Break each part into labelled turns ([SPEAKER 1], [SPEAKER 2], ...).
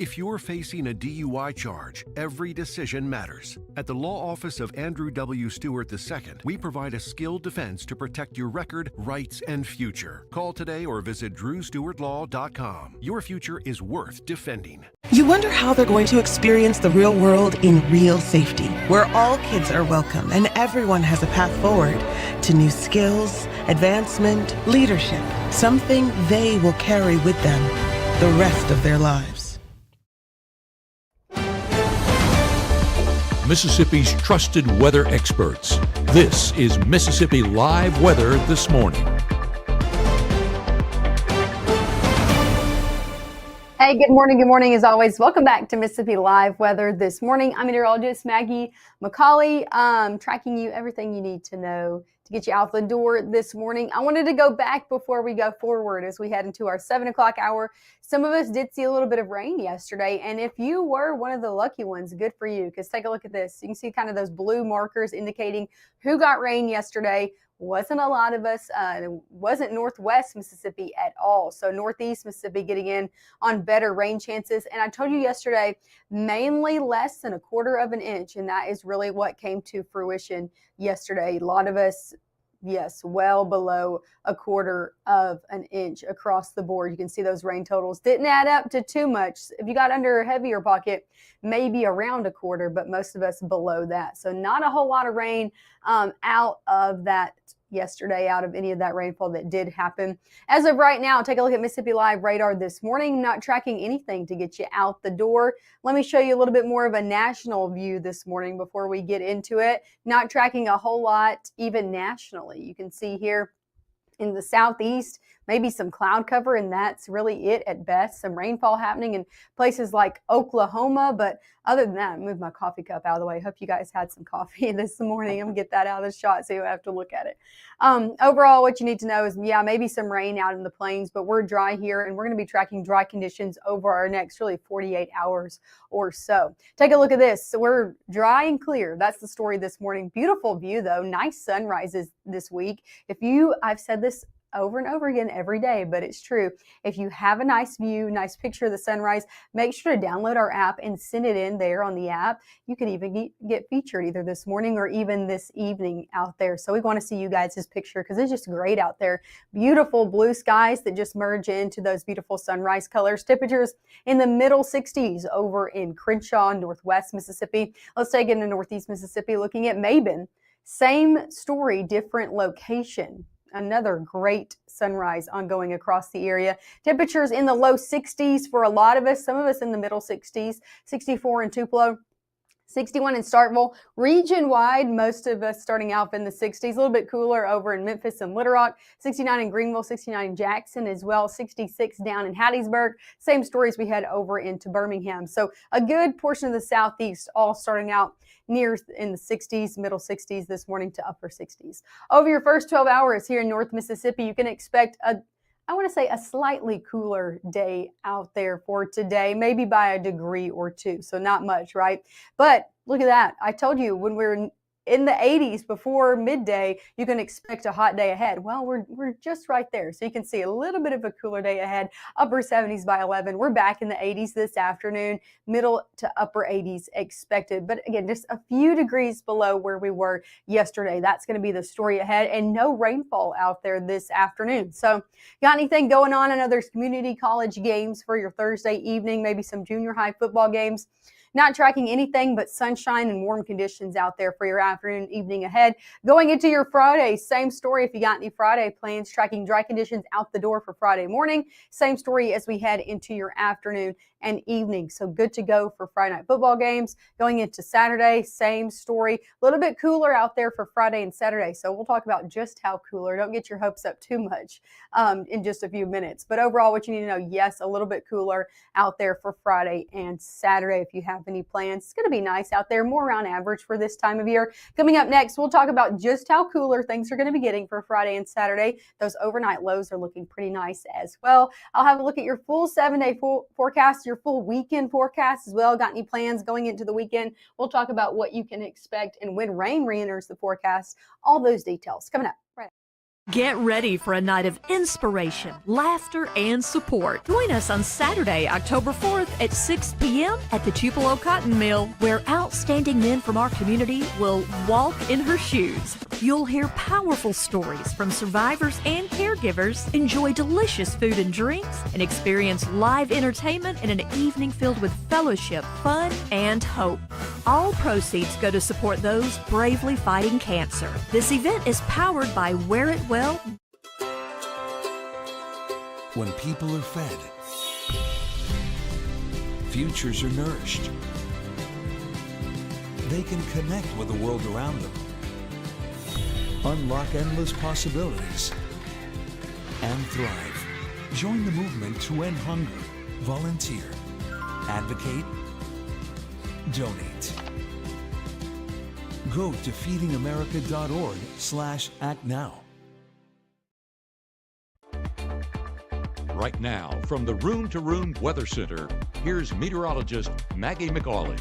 [SPEAKER 1] If you're facing a DUI charge, every decision matters. At the law office of Andrew W. Stewart II, we provide a skilled defense to protect your record, rights, and future. Call today or visit drewstewartlaw.com. Your future is worth defending.
[SPEAKER 2] You wonder how they're going to experience the real world in real safety, where all kids are welcome and everyone has a path forward to new skills, advancement, leadership, something they will carry with them the rest of their lives.
[SPEAKER 3] Mississippi's trusted weather experts. This is Mississippi Live Weather This Morning.
[SPEAKER 4] Hey, good morning. Good morning, as always. Welcome back to Mississippi Live Weather This Morning. I'm meteorologist Maggie McCauley, tracking you everything you need to know to get you out the door this morning. I wanted to go back before we go forward as we head into our 7 o'clock hour. Some of us did see a little bit of rain yesterday, and if you were one of the lucky ones, good for you, because take a look at this. You can see kind of those blue markers indicating who got rain yesterday. Wasn't a lot of us. It wasn't Northwest Mississippi at all. So Northeast Mississippi getting in on better rain chances. And I told you yesterday, mainly less than 1/4 of an inch. And that is really what came to fruition yesterday. A lot of us, yes, well below 1/4 of an inch across the board. You can see those rain totals didn't add up to too much. If you got under a heavier pocket, maybe around 1/4, but most of us below that. So not a whole lot of rain out of that yesterday, out of any of that rainfall that did happen. As of right now, take a look at Mississippi Live radar this morning. Not tracking anything to get you out the door. Let me show you a little bit more of a national view this morning before we get into it. Not tracking a whole lot even nationally. You can see here in the southeast, maybe some cloud cover, and that's really it at best. Some rainfall happening in places like Oklahoma, but other than that, move my coffee cup out of the way. Hope you guys had some coffee this morning. I'm gonna get that out of the shot so you don't have to look at it. Overall, what you need to know is, yeah, maybe some rain out in the plains, but we're dry here, and we're gonna be tracking dry conditions over our next really 48 hours or so. Take a look at this. So we're dry and clear. That's the story this morning. Beautiful view though. Nice sunrises this week. I've said this over and over again every day, but it's true. If you have a nice view, nice picture of the sunrise, make sure to download our app and send it in there on the app. You could even get featured either this morning or even this evening out there. So we want to see you guys' picture because it's just great out there. Beautiful blue skies that just merge into those beautiful sunrise colors. Temperatures in the middle 60s over in Crenshaw, Northwest Mississippi. Let's take it into Northeast Mississippi, looking at Mabin. Same story, different location. Another great sunrise ongoing across the area. Temperatures in the low 60s for a lot of us, some of us in the middle 60s, 64 in Tupelo, 61 in Starkville. Region-wide, most of us starting out in the 60s, a little bit cooler over in Memphis and Little Rock, 69 in Greenville, 69 in Jackson as well, 66 down in Hattiesburg. Same stories we had over into Birmingham. So a good portion of the southeast all starting out near in the 60s, middle 60s this morning to upper 60s. Over your first 12 hours here in North Mississippi, you can expect a slightly cooler day out there for today, maybe by a degree or two. So not much, right? But look at that. I told you when we're in the 80s before midday, you can expect a hot day ahead. Well, we're just right there. So you can see a little bit of a cooler day ahead, upper 70s by 11. We're back in the 80s this afternoon, middle to upper 80s expected. But again, just a few degrees below where we were yesterday. That's going to be the story ahead, and no rainfall out there this afternoon. So got anything going on? I know there's community college games for your Thursday evening, maybe some junior high football games. Not tracking anything but sunshine and warm conditions out there for your afternoon, evening ahead. Going into your Friday, same story if you got any Friday plans, tracking dry conditions out the door for Friday morning. Same story as we head into your afternoon and evening. So good to go for Friday night football games. Going into Saturday, same story. A little bit cooler out there for Friday and Saturday. So we'll talk about just how cooler. Don't get your hopes up too much in just a few minutes. But overall, what you need to know, yes, a little bit cooler out there for Friday and Saturday if you have any plans. It's going to be nice out there, more around average for this time of year. Coming up next, we'll talk about just how cooler things are going to be getting for Friday and Saturday. Those overnight lows are looking pretty nice as well. I'll have a look at your full 7-day forecast, your full weekend forecast as well. Got any plans going into the weekend? We'll talk about what you can expect and when rain re-enters the forecast. All those details coming up right.
[SPEAKER 5] Get ready for a night of inspiration, laughter, and support. Join us on Saturday, October 4th at 6 p.m. at the Tupelo Cotton Mill, where outstanding men from our community will walk in her shoes. You'll hear powerful stories from survivors and caregivers, enjoy delicious food and drinks, and experience live entertainment in an evening filled with fellowship, fun, and hope. All proceeds go to support those bravely fighting cancer. This event is powered by Wear It Well.
[SPEAKER 6] When people are fed, futures are nourished. They can connect with the world around them, unlock endless possibilities, and thrive. Join the movement to end hunger. Volunteer. Advocate. Donate. Go to feedingamerica.org/actnow.
[SPEAKER 3] Right now, from the Room to Room Weather Center, here's meteorologist Maggie McAuley.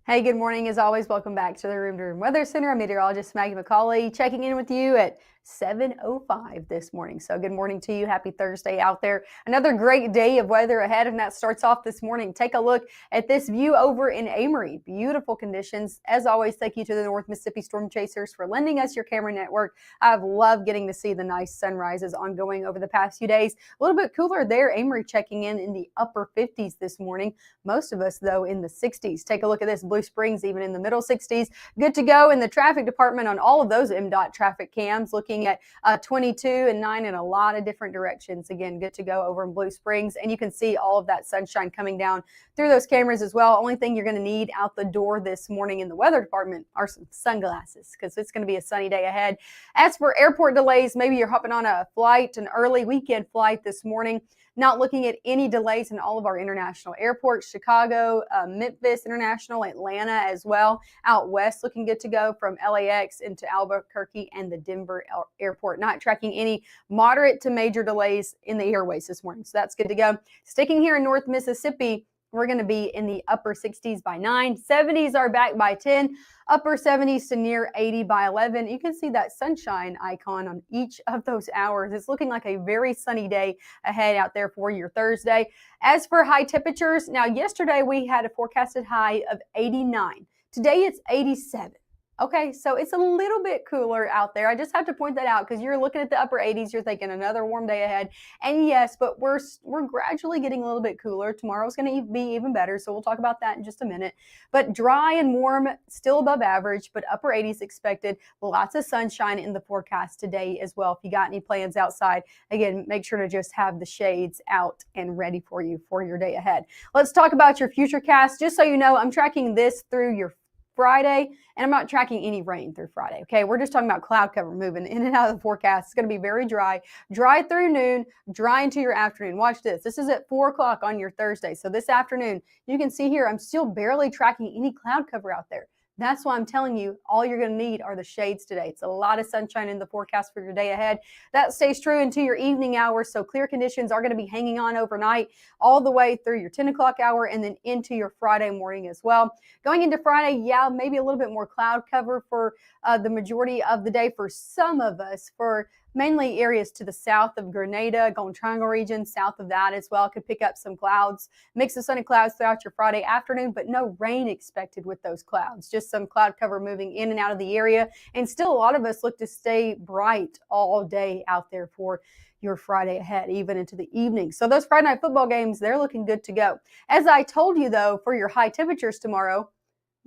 [SPEAKER 4] Hey, good morning. As always, welcome back to the Room to Room Weather Center. I'm meteorologist Maggie McAuley checking in with you at 7:05 this morning. So good morning to you. Happy Thursday out there. Another great day of weather ahead, and that starts off this morning. Take a look at this view over in Amory. Beautiful conditions. As always, thank you to the North Mississippi Storm Chasers for lending us your camera network. I've loved getting to see the nice sunrises ongoing over the past few days. A little bit cooler there. Amory checking in the upper 50s this morning. Most of us, though, in the 60s. Take a look at this. Blue Springs, even in the middle 60s. Good to go in the traffic department on all of those MDOT traffic cams. Looking at 22 and 9 in a lot of different directions. Again, good to go over in Blue Springs. And you can see all of that sunshine coming down through those cameras as well. Only thing you're going to need out the door this morning in the weather department are some sunglasses, because it's going to be a sunny day ahead. As for airport delays, maybe you're hopping on a flight, an early weekend flight this morning. Not looking at any delays in all of our international airports. Chicago, Memphis International, Atlanta as well. Out west, looking good to go from LAX into Albuquerque and the Denver airport. Not tracking any moderate to major delays in the airways this morning. So that's good to go. Sticking here in North Mississippi, we're going to be in the upper 60s by 9. 70s are back by 10. Upper 70s to near 80 by 11. You can see that sunshine icon on each of those hours. It's looking like a very sunny day ahead out there for your Thursday. As for high temperatures, now yesterday we had a forecasted high of 89. Today it's 87. Okay, so it's a little bit cooler out there. I just have to point that out because you're looking at the upper 80s. You're thinking another warm day ahead. And yes, but we're gradually getting a little bit cooler. Tomorrow's going to be even better, so we'll talk about that in just a minute. But dry and warm, still above average, but upper 80s expected. Lots of sunshine in the forecast today as well. If you got any plans outside, again, make sure to just have the shades out and ready for you for your day ahead. Let's talk about your futurecast. Just so you know, I'm tracking this through your Friday, and I'm not tracking any rain through Friday, okay? We're just talking about cloud cover moving in and out of the forecast. It's going to be very dry through noon, dry into your afternoon. Watch this. This is at 4 o'clock on your Thursday. So this afternoon, you can see here, I'm still barely tracking any cloud cover out there. That's why I'm telling you, all you're going to need are the shades today. It's a lot of sunshine in the forecast for your day ahead. That stays true into your evening hours, so clear conditions are going to be hanging on overnight all the way through your 10 o'clock hour and then into your Friday morning as well. Going into Friday, yeah, maybe a little bit more cloud cover for the majority of the day for some of us, for mainly areas to the south of Grenada, Golden Triangle region, south of that as well. Could pick up some clouds, mix of sunny clouds throughout your Friday afternoon, but no rain expected with those clouds. Just some cloud cover moving in and out of the area. And still a lot of us look to stay bright all day out there for your Friday ahead, even into the evening. So those Friday night football games, they're looking good to go. As I told you though, for your high temperatures tomorrow,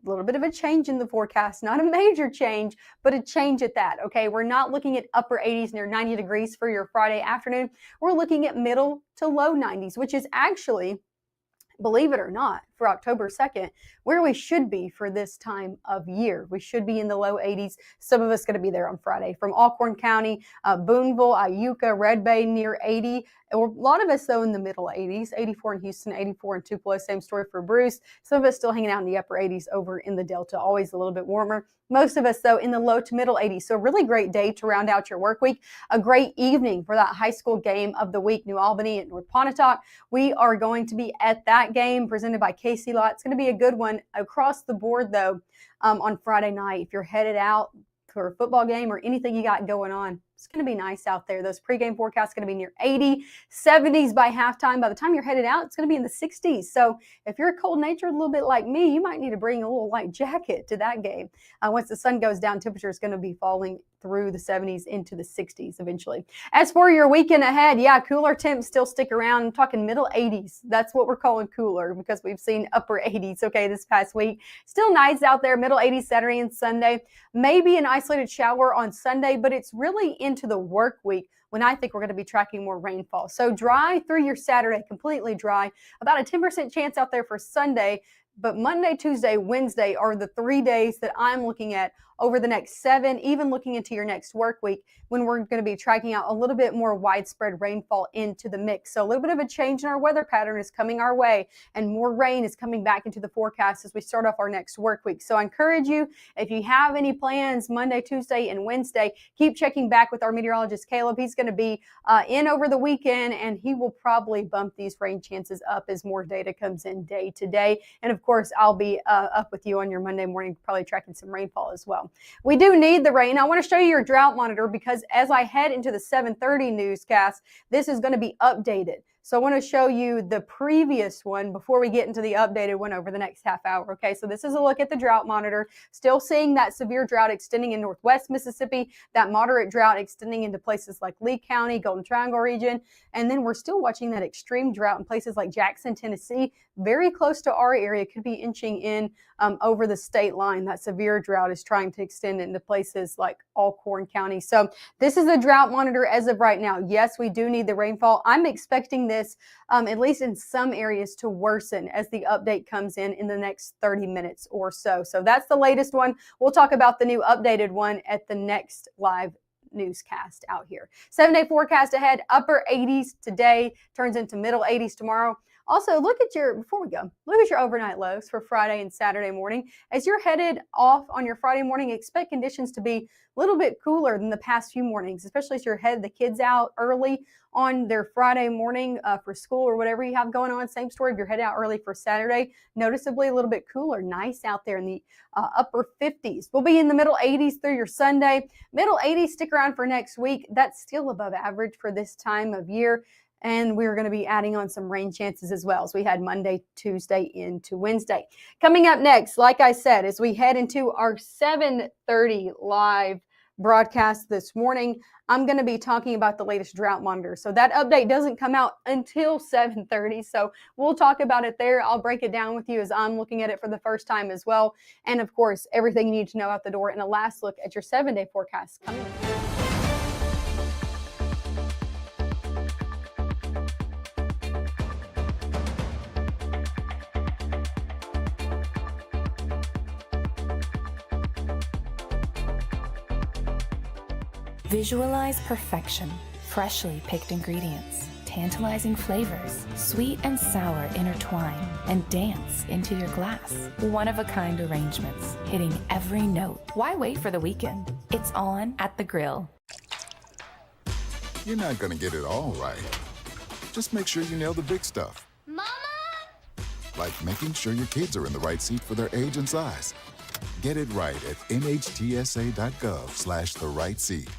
[SPEAKER 4] a little bit of a change in the forecast, not a major change, but a change at that. Okay, we're not looking at upper 80s near 90 degrees for your Friday afternoon. We're looking at middle to low 90s, which is actually, believe it or not, for October 2nd, where we should be for this time of year. We should be in the low 80s. Some of us going to be there on Friday. From Alcorn County, Boonville, Iuka, Red Bay near 80. A lot of us, though, in the middle 80s, 84 in Houston, 84 in Tupelo. Same story for Bruce. Some of us still hanging out in the upper 80s over in the Delta, always a little bit warmer. Most of us, though, in the low to middle 80s. So a really great day to round out your work week. A great evening for that high school game of the week, New Albany at North Pontotoc. We are going to be at that game presented by Casey lot. It's going to be a good one across the board, though, on Friday night. If you're headed out for a football game or anything you got going on, it's going to be nice out there. Those pregame forecasts going to be near 80, 70s by halftime. By the time you're headed out, it's going to be in the 60s. So if you're cold-natured, a little bit like me, you might need to bring a little light jacket to that game. Once the sun goes down, temperature is going to be falling through the 70s into the 60s eventually. As for your weekend ahead, yeah, cooler temps still stick around. I'm talking middle 80s. That's what we're calling cooler because we've seen upper 80s, okay, this past week. Still nice out there, middle 80s Saturday and Sunday. Maybe an isolated shower on Sunday, but it's really into the work week when I think we're going to be tracking more rainfall. So dry through your Saturday, completely dry. About a 10% chance out there for Sunday. But Monday, Tuesday, Wednesday are the 3 days that I'm looking at over the next 7, even looking into your next work week, when we're going to be tracking out a little bit more widespread rainfall into the mix. So a little bit of a change in our weather pattern is coming our way, and more rain is coming back into the forecast as we start off our next work week. So I encourage you, if you have any plans Monday, Tuesday, and Wednesday, keep checking back with our meteorologist, Caleb. He's going to be in over the weekend, and he will probably bump these rain chances up as more data comes in day to day. And of course, I'll be up with you on your Monday morning, probably tracking some rainfall as well. We do need the rain. I want to show you your drought monitor because as I head into the 7:30 newscast, this is going to be updated. So I want to show you the previous one before we get into the updated one over the next half hour. Okay, so this is a look at the drought monitor. Still seeing that severe drought extending in northwest Mississippi, that moderate drought extending into places like Lee County, Golden Triangle region. And then we're still watching that extreme drought in places like Jackson, Tennessee, very close to our area, could be inching in over the state line. That severe drought is trying to extend into places like Alcorn County. So this is the drought monitor as of right now. Yes, we do need the rainfall. I'm expecting this, at least in some areas, to worsen as the update comes in the next 30 minutes or so. So that's the latest one. We'll talk about the new updated one at the next live newscast out here. 7-day forecast ahead, upper 80s today, turns into middle 80s tomorrow. Also, before we go, look at your overnight lows for Friday and Saturday morning. As you're headed off on your Friday morning, expect conditions to be a little bit cooler than the past few mornings, especially as you're headed the kids out early on their Friday morning for school or whatever you have going on. Same story if you're headed out early for Saturday, noticeably a little bit cooler, nice out there in the upper 50s. We'll be in the middle 80s through your Sunday. Middle 80s, stick around for next week. That's still above average for this time of year. And we're going to be adding on some rain chances as well. So we had Monday, Tuesday into Wednesday. Coming up next, like I said, as we head into our 7:30 live broadcast this morning, I'm going to be talking about the latest drought monitor. So that update doesn't come out until 7:30. So we'll talk about it there. I'll break it down with you as I'm looking at it for the first time as well. And of course, everything you need to know out the door and a last look at your 7-day forecast coming up.
[SPEAKER 7] Visualize perfection, freshly picked ingredients, tantalizing flavors, sweet and sour intertwine, and dance into your glass. One-of-a-kind arrangements, hitting every note. Why wait for the weekend? It's on at the grill.
[SPEAKER 8] You're not gonna get it all right. Just make sure you nail the big stuff.
[SPEAKER 9] Mama!
[SPEAKER 8] Like making sure your kids are in the right seat for their age and size. Get it right at nhtsa.gov/the right seat.